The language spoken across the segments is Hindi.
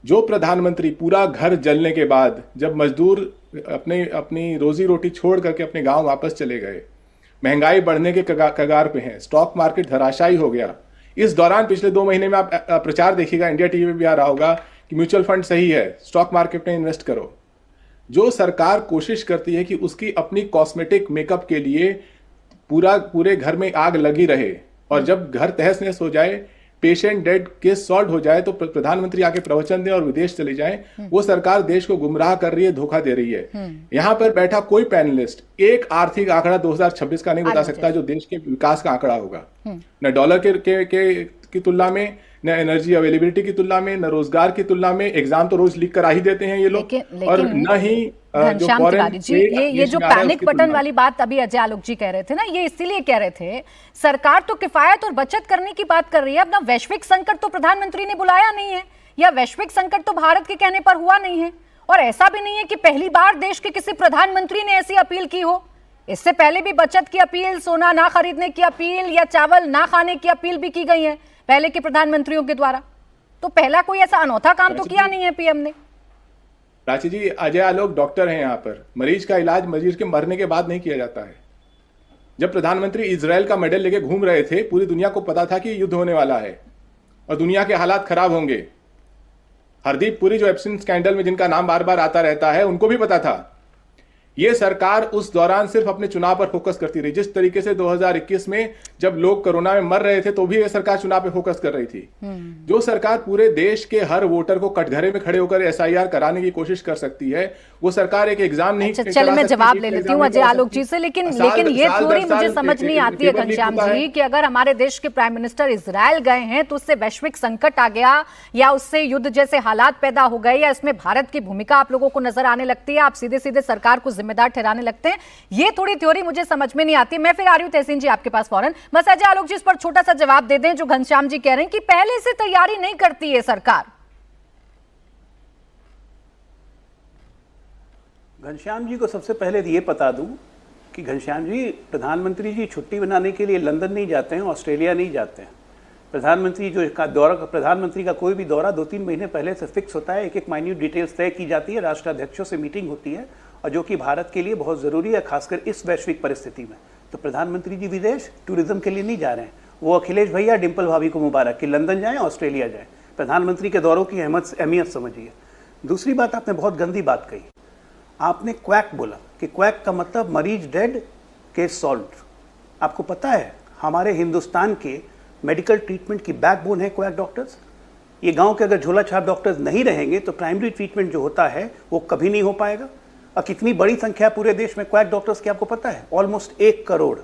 जो प्रधानमंत्री पूरा घर जलने के बाद जब मजदूर अपनी रोजी रोटी छोड़ करके अपने गांव वापस चले गए, महंगाई बढ़ने के कगार पे हैं, स्टॉक मार्केट धराशायी हो गया, इस दौरान पिछले 2 महीने में आप प्रचार देखिएगा, इंडिया टीवी पे भी आ रहा होगा कि म्यूचुअल फंड सही है, स्टॉक मार्केट में इन्वेस्ट करो। जो सरकार कोशिश करती है कि उसकी अपनी कॉस्मेटिक मेकअप के लिए पूरे घर में आग लगी रहे, और जब घर तहस नहस हो जाए, पेशेंट डेड, केस सॉल्व हो जाए, तो प्रधानमंत्री आके प्रवचन दें और विदेश चले जाएं, वो सरकार देश को गुमराह कर रही है, धोखा दे रही है। यहां पर बैठा कोई पैनलिस्ट एक आर्थिक आंकड़ा 2026 का नहीं बता सकता जो देश के विकास का आंकड़ा होगा, न डॉलर की तुलना में, न एनर्जी अवेलेबिलिटी की तुलना में, न रोजगार की तुलना में। एग्जाम तो रोज लीक करा ही देते हैं ये लोग, और न ही घनश्याम तिवारी जी, ये जो पैनिक बटन वाली बात अभी अजय आलोक जी कह रहे थे ना, ये इसीलिए कह रहे थे सरकार तो किफायत और बचत करने की बात कर रही है, अपना वैश्विक संकट तो प्रधानमंत्री ने बुलाया नहीं है, या वैश्विक संकट तो भारत के कहने पर हुआ नहीं है। और ऐसा भी नहीं है कि पहली बार देश के किसी प्रधानमंत्री ने ऐसी अपील की हो। इससे पहले भी बचत की अपील, सोना ना खरीदने की अपील या चावल ना खाने की अपील भी की गई है पहले के प्रधानमंत्रियों के द्वारा। तो पहला कोई ऐसा अनोखा काम तो किया नहीं है पीएम ने। प्राची जी, अजय आलोक डॉक्टर हैं यहाँ पर। मरीज का इलाज मरीज के मरने के बाद नहीं किया जाता है। जब प्रधानमंत्री इजराइल का मेडल लेके घूम रहे थे, पूरी दुनिया को पता था कि युद्ध होने वाला है और दुनिया के हालात खराब होंगे। हरदीप पुरी जो एप्सिन स्कैंडल में जिनका नाम बार बार आता रहता है, उनको भी पता था। ये सरकार उस दौरान सिर्फ अपने चुनाव पर फोकस करती रही। जिस तरीके से 2021 में जब लोग कोरोना में मर रहे थे तो भी ये सरकार चुनाव पे फोकस कर रही थी। जो सरकार पूरे देश के हर वोटर को कटघरे में खड़े होकर एसआईआर कराने की कोशिश कर सकती है, वो सरकार एक एग्जाम नहीं। अच्छा, चलिए मैं जवाब ले लेती हूँ अजय आलोक जी से, लेकिन ये थ्योरी मुझे समझ नहीं आती है घनश्याम जी कि अगर हमारे देश के प्राइम मिनिस्टर इजराइल गए हैं तो उससे वैश्विक संकट आ गया, या उससे युद्ध जैसे हालात पैदा हो गए, या इसमें भारत की भूमिका आप लोगों को नजर आने लगती है, आप सीधे सीधे सरकार को जिम्मेदार ठहराने लगते हैं। ये थोड़ी थ्योरी मुझे समझ में नहीं आती। मैं फिर आ रही हूं तहसीन जी आपके पास फौरन। बस अजय आलोक जी इस पर छोटा सा जवाब दे दें जो घनश्याम जी कह रहे हैं कि पहले से तैयारी नहीं करती है सरकार। घनश्याम जी को सबसे पहले ये बता दूं कि घनश्याम जी, प्रधानमंत्री जी छुट्टी बनाने के लिए लंदन नहीं जाते हैं, ऑस्ट्रेलिया नहीं जाते हैं। प्रधानमंत्री प्रधानमंत्री का कोई भी दौरा 2-3 महीने पहले से फिक्स होता है। एक एक माइन्यूट डिटेल्स तय की जाती है, राष्ट्राध्यक्षों से मीटिंग होती है, और जो कि भारत के लिए बहुत ज़रूरी है, खासकर इस वैश्विक परिस्थिति में। तो प्रधानमंत्री जी विदेश टूरिज्म के लिए नहीं जा रहे हैं। वो अखिलेश भैया, डिम्पल भाभी को मुबारक कि लंदन जाएं, ऑस्ट्रेलिया जाएं। प्रधानमंत्री के दौरों की अहमियत समझिए। दूसरी बात, आपने बहुत गंदी बात कही। आपने क्वैक बोला कि क्वैक का मतलब मरीज डेड, केस सॉल्व। आपको पता है हमारे हिंदुस्तान के मेडिकल ट्रीटमेंट की बैकबोन है क्वैक डॉक्टर्स। ये गांव के अगर झोला छाप डॉक्टर्स नहीं रहेंगे तो प्राइमरी ट्रीटमेंट जो होता है वो कभी नहीं हो पाएगा। और कितनी बड़ी संख्या पूरे देश में क्वैक डॉक्टर्स की आपको पता है? ऑलमोस्ट 1 करोड़।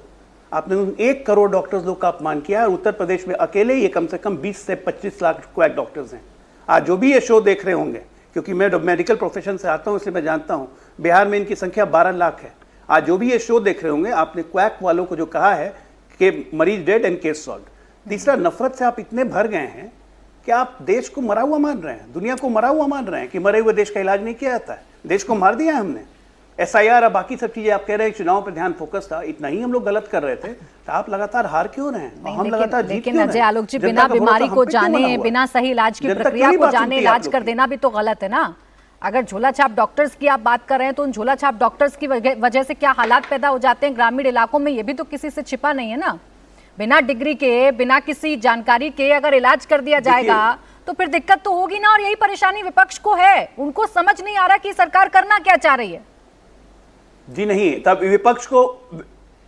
आपने उन 1 करोड़ डॉक्टर्स लोग का अपमान किया है। उत्तर प्रदेश में अकेले ये कम से कम 20 से 25 लाख क्वैक डॉक्टर्स हैं। आज जो भी ये शो देख रहे होंगे, क्योंकि मैं मेडिकल प्रोफेशन से आता हूं इसलिए मैं जानता हूं, बिहार में इनकी संख्या 12 लाख है। आज जो भी ये शो देख रहे होंगे, आपने क्वैक वालों को जो कहा है कि मरीज डेड एंड केस सॉल्व। तीसरा, नफरत से आप इतने भर गए हैं कि आप देश को मरा हुआ मान रहे हैं, दुनिया को मरा हुआ मान रहे हैं कि मरे हुए देश का इलाज नहीं किया जाता है। देश को मार दिया है हमने। एसआईआर और बाकी सब चीजें आप कह रहे हैं, चुनाव पर ध्यान फोकस था, इतना ही हम लोग गलत कर रहे थे, तो आप लगातार हार क्यों रहे हैं? हम लगातार जीत क्यों रहे हैं? अजय आलोक जी, बिना बीमारी को जाने, बिना सही इलाज की प्रक्रिया को जाने इलाज कर देना भी तो गलत है ना। अगर झोला छाप डॉक्टर्स की आप बात कर रहे हैं तो उन झोला छाप डॉक्टर्स की वजह से क्या हालात पैदा हो जाते हैं ग्रामीण इलाकों में, ये भी तो किसी से छिपा नहीं है ना। बिना डिग्री के, बिना किसी जानकारी के अगर इलाज कर दिया जाएगा तो फिर दिक्कत तो होगी ना। और यही परेशानी विपक्ष को है, उनको समझ नहीं आ रहा कि सरकार करना क्या चाह रही है। जी नहीं, तब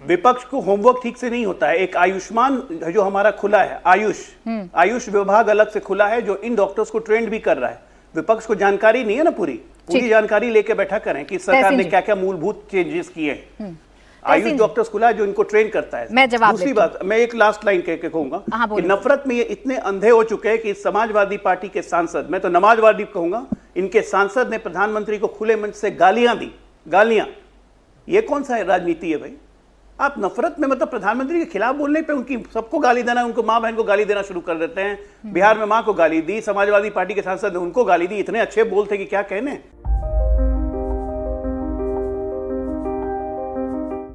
विपक्ष को होमवर्क ठीक से नहीं होता है। एक आयुष्मान जो हमारा खुला है, आयुष विभाग अलग से खुला है जो इन डॉक्टर्स को ट्रेंड भी कर रहा है। विपक्ष को जानकारी नहीं है ना, पूरी जानकारी लेके बैठा करें कि सरकार ने क्या क्या मूलभूत चेंजेस किए हैं। आयुष डॉक्टर्स खुला है जो इनको ट्रेन करता है। मैं जवाब दूसरी बात, मैं एक लास्ट लाइन कह के कहूंगा कि नफरत में ये इतने अंधे हो चुके हैं कि समाजवादी पार्टी के सांसद, मैं तो नमाजवादी कहूंगा, इनके सांसद ने प्रधानमंत्री को खुले मंच से गालियां दी। गालियां, ये कौन सा राजनीति है भाई? आप नफरत में मतलब प्रधानमंत्री के खिलाफ बोलने पे उनकी सबको गाली देना, उनको माँ बहन को गाली देना शुरू कर देते हैं। बिहार में माँ को गाली दी, समाजवादी पार्टी के सांसद ने उनको गाली दी। इतने अच्छे बोल थे कि क्या कहने।